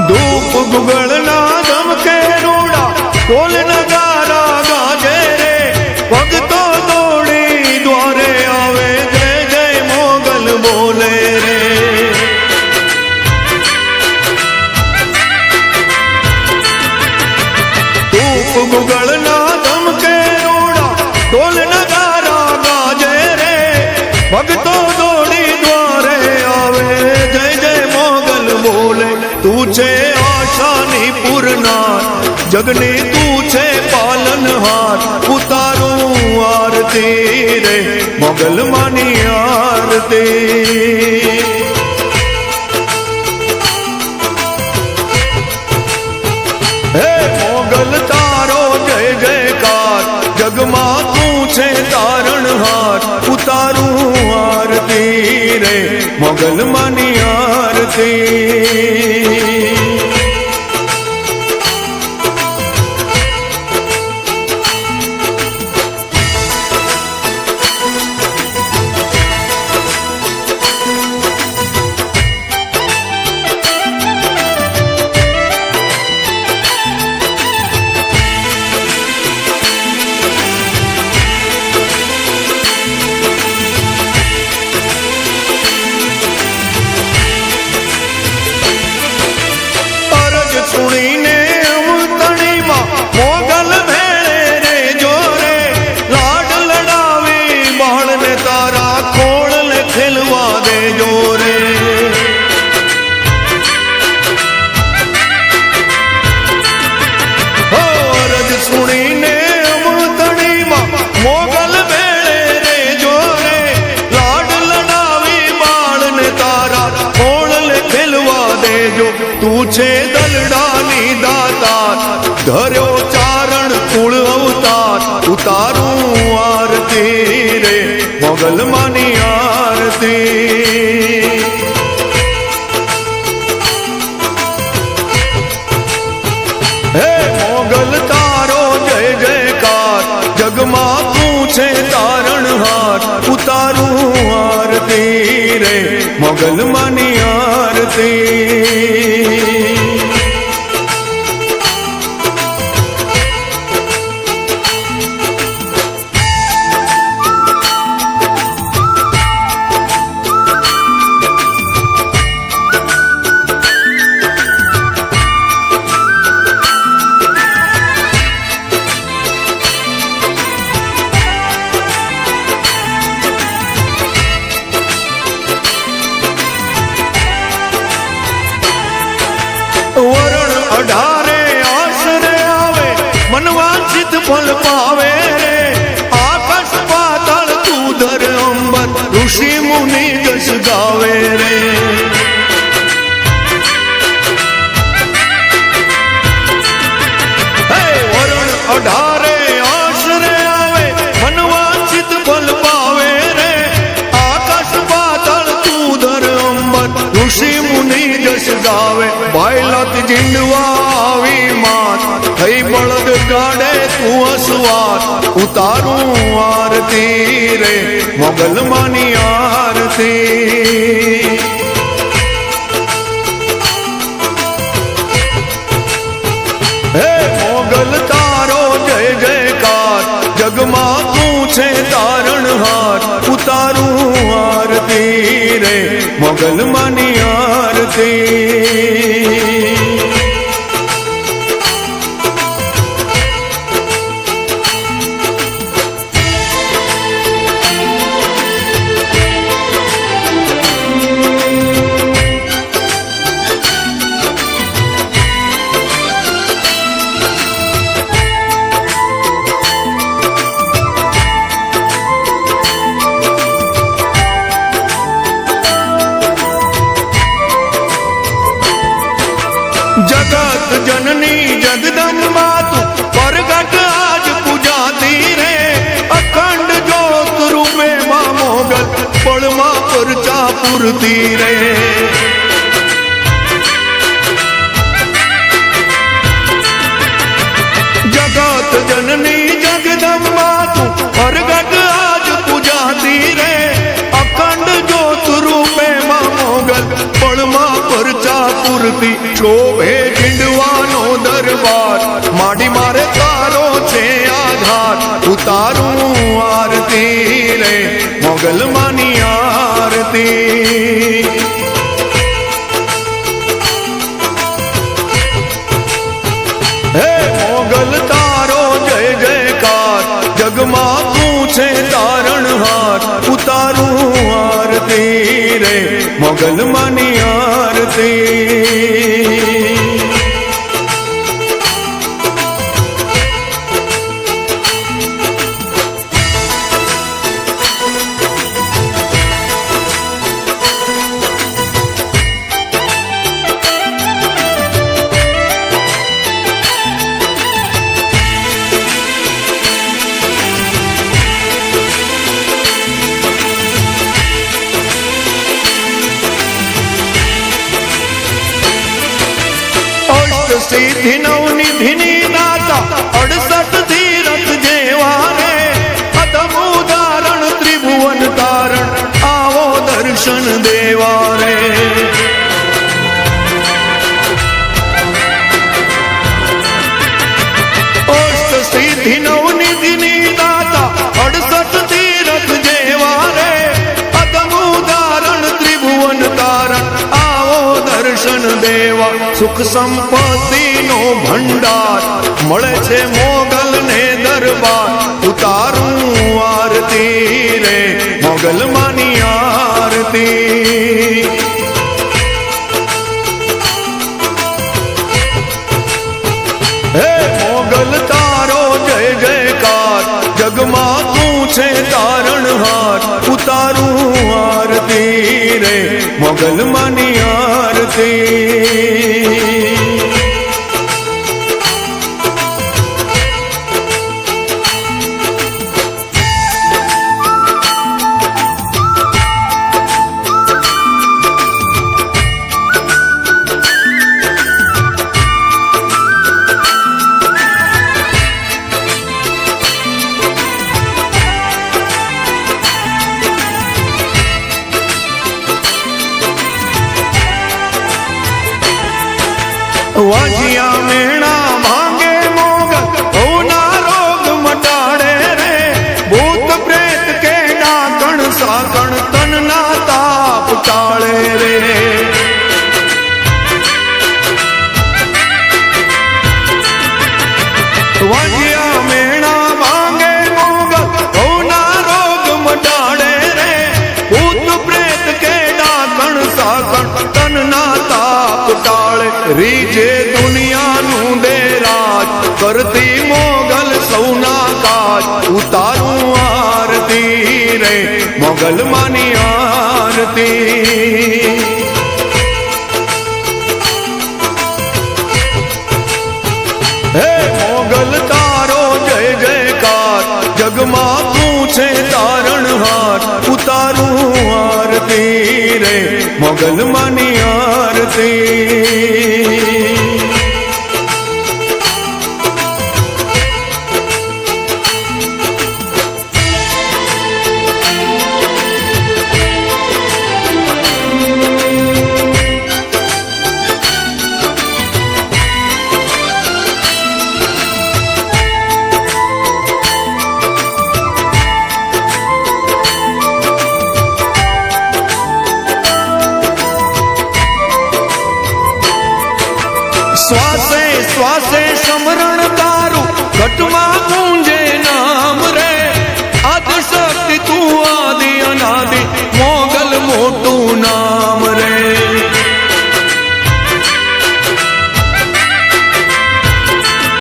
ધૂપ ગુગળના ધમકે રૂડા ઢોલ નગારા ગાજે રે ભક્તો દોડી દ્વારે આવે જય જય મોગલ બોલે રે ધૂપ ગુગળના ધમકે રૂડા ઢોલ નગારા ગાજે રે ભક્તો દોડી દ્વારે આવે જય જય મોગલ બોલે તું છે આશાની પૂરનાર જગની તું છે પાલનહાર ઉતારું આરતી રે મોગલ માની આરતી હે મોગલ તારો જય જયકાર જગમાં તું છે તારણહાર ઉતારું આરતી રે મોગલ માની આરતી સુણીને અમતણીમાં મોગલ ભેળે રે જોરે લાડ લડાવી બાળને તારા ખોળને ખેલવા દે જોરે અરજ સુણીને અમતણીમાં મોગલ ભેળે રે જોરે લાડ લડાવી બાળને તારા ખોળને ખેલવા દેજો તું છે દલડાની દાતાર ધર્યો ચારણ કુળ અવતાર ઉતારું આરતી રે મોગલ માની આરતી હે મોગલ તારો જય જયકાર જગમાં તું છે તારણહાર ઉતારું આરતી રે મોગલ માની આરતી વરણ 18 આશરે આવે મનવાંછિત ફલ પાવે રે આકાશ પાતાળ તું ધર અંબર ઋષિ મુનિ જશ ગાવે રે વરણ 18 આશરે આવે મનવાંછિત ફલ પાવે રે આકાશ પાતાળ તું ધર અંબર ઋષિ મુનિ જશ ગાવે ભાઈલાત જીંડવા આવી માત થઈ બળદ કાઢે તું અસવાર ઉતારું આરતી રે મોગલ માની આરતી હે મોગલ તારો જય જયકાર જગમાં તું છે તારણહાર ઉતારું આરતી રે મોગલ માની આરતી जगत जननी जगदम्बा तू प्रगट आज पूजाती रे अखंड ज्योत रूपे मां मोगल पड़मा परचा पुरती रे जगत जननी जगदम्बा तू प्रगट आज पूजाती रे अखंड ज्योत रूपे मां मोगल पड़मा परचा મૂર્તિ શોભે જીંડવાનો દરબાર માડી મારે તારો છે આધાર ઉતારું આરતી રે મોગલ માની આરતી હે મોગલ તારો જય જયકાર જગમાં તું છે તારણહાર ઉતારું આરતી રે મોગલ માની આરતી સિદ્ધિ નવનિધિની દાતા 68 તીરથ જેવા રે અદમ ઉદાહરણ ત્રિભુવન તારણ આવો દર્શન દેવા રે સિદ્ધિ નવનિધિની દાતા 68 તીરથ જેવા રે અદમ ઉદાહરણ ત્રિભુવન તારણ આવો દર્શન દેવા સુખ સંપત્તિ નો ભંડાર મળે છે મોગલ ને દરબાર ઉતારું આરતી રે મોગલ માની આરતી હે મોગલ તારો જય જયકાર જગમાં તું છે તારણહાર ઉતારું આરતી રે મોગલ માની આરતી વાજિયા મેણા માંગે મોગલ હોના રોગ મટાડે રે ભૂત પ્રેત કે ડાકણ સાકણ તનના તાપ ટાળે રે વાજિયા મેણા માંગે મોગલ હોના રોગ મટાડે રે ભૂત પ્રેત કે ડાકણ સાકણ તનના તાપ ટાળે રીજે દુનિયાનું દે રાજ કરતી મોગલ સૌના કાજ ઉતારું આરતી રે મોગલ માની આરતી હે મોગલ તારો જય જયકાર જગમાં તું છે તારણહાર ઉતારું આરતી રે મોગલ માની આરતી શ્વાસે શ્વાસે સમરણ તારું ઘટમાં